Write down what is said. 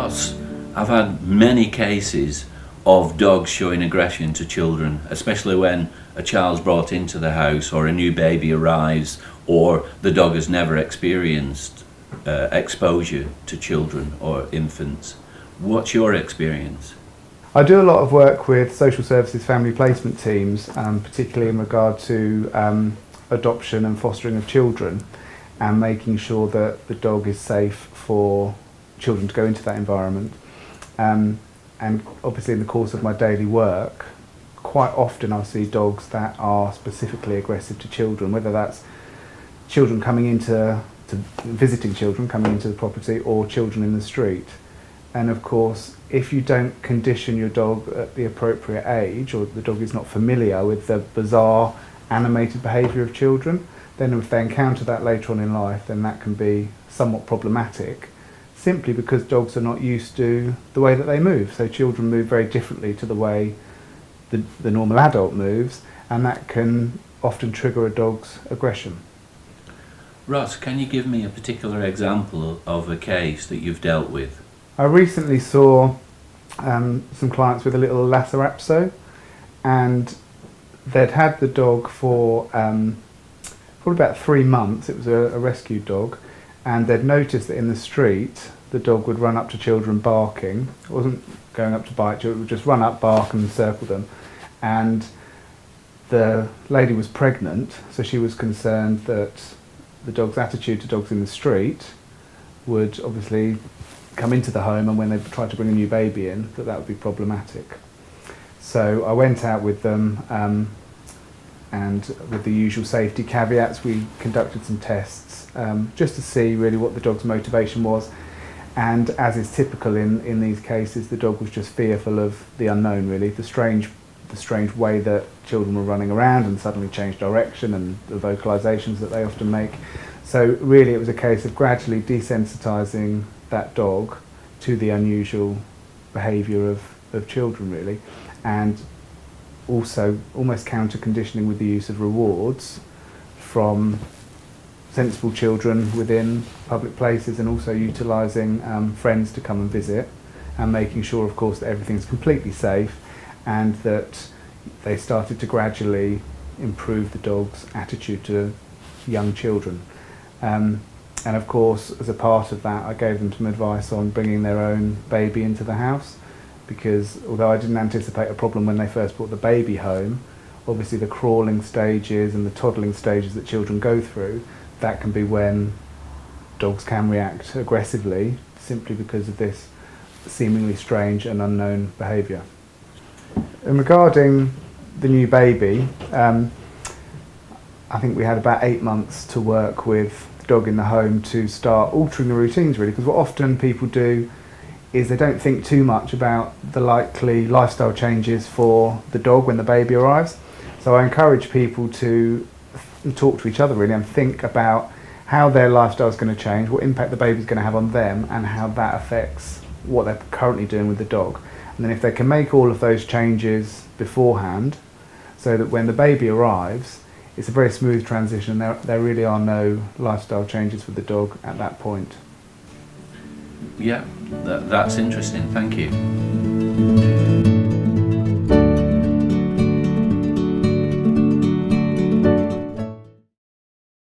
Ross, I've had many cases of dogs showing aggression to children, especially when a child's brought into the house or a new baby arrives or the dog has never experienced exposure to children or infants. What's your experience? I do a lot of work with social services family placement teams, particularly in regard to adoption and fostering of children, and making sure that the dog is safe for children to go into that environment. And obviously in the course of my daily work, quite often I'll see dogs that are specifically aggressive to children, whether that's children coming into, visiting children coming into the property, or children in the street. And of course, if you don't condition your dog at the appropriate age, or the dog is not familiar with the bizarre animated behaviour of children, then if they encounter that later on in life, then that can be somewhat problematic, simply because dogs are not used to the way that they move. So children move very differently to the way the normal adult moves, and that can often trigger a dog's aggression. Ross, can you give me a particular example of a case that you've dealt with? I recently saw some clients with a little Lhasa Apso, and they'd had the dog for probably about 3 months. It was a rescue dog, and they'd noticed that in the street the dog would run up to children barking. It wasn't going up to bite, it would just run up, bark and circle them. And the lady was pregnant, so she was concerned that the dog's attitude to dogs in the street would obviously come into the home, and when they tried to bring a new baby in, that would be problematic. So I went out with them, and with the usual safety caveats, we conducted some tests just to see really what the dog's motivation was. And as is typical in these cases, the dog was just fearful of the unknown, really, the strange way that children were running around and suddenly changed direction, and the vocalisations that they often make. So really it was a case of gradually desensitising that dog to the unusual behaviour of children, really, and also almost counter-conditioning with the use of rewards from sensible children within public places, and also utilising friends to come and visit, and making sure, of course, that everything's completely safe, and that they started to gradually improve the dog's attitude to young children. And of course, as a part of that, I gave them some advice on bringing their own baby into the house, because although I didn't anticipate a problem when they first brought the baby home, obviously the crawling stages and the toddling stages that children go through, that can be when dogs can react aggressively, simply because of this seemingly strange and unknown behaviour. And regarding the new baby, I think we had about 8 months to work with the dog in the home to start altering the routines, really, because what often people do is they don't think too much about the likely lifestyle changes for the dog when the baby arrives. So I encourage people to talk to each other, really, and think about how their lifestyle is going to change, what impact the baby's going to have on them, and how that affects what they're currently doing with the dog. And then if they can make all of those changes beforehand, so that when the baby arrives, it's a very smooth transition. There really are no lifestyle changes with the dog at that point. Yeah, that's interesting. Thank you.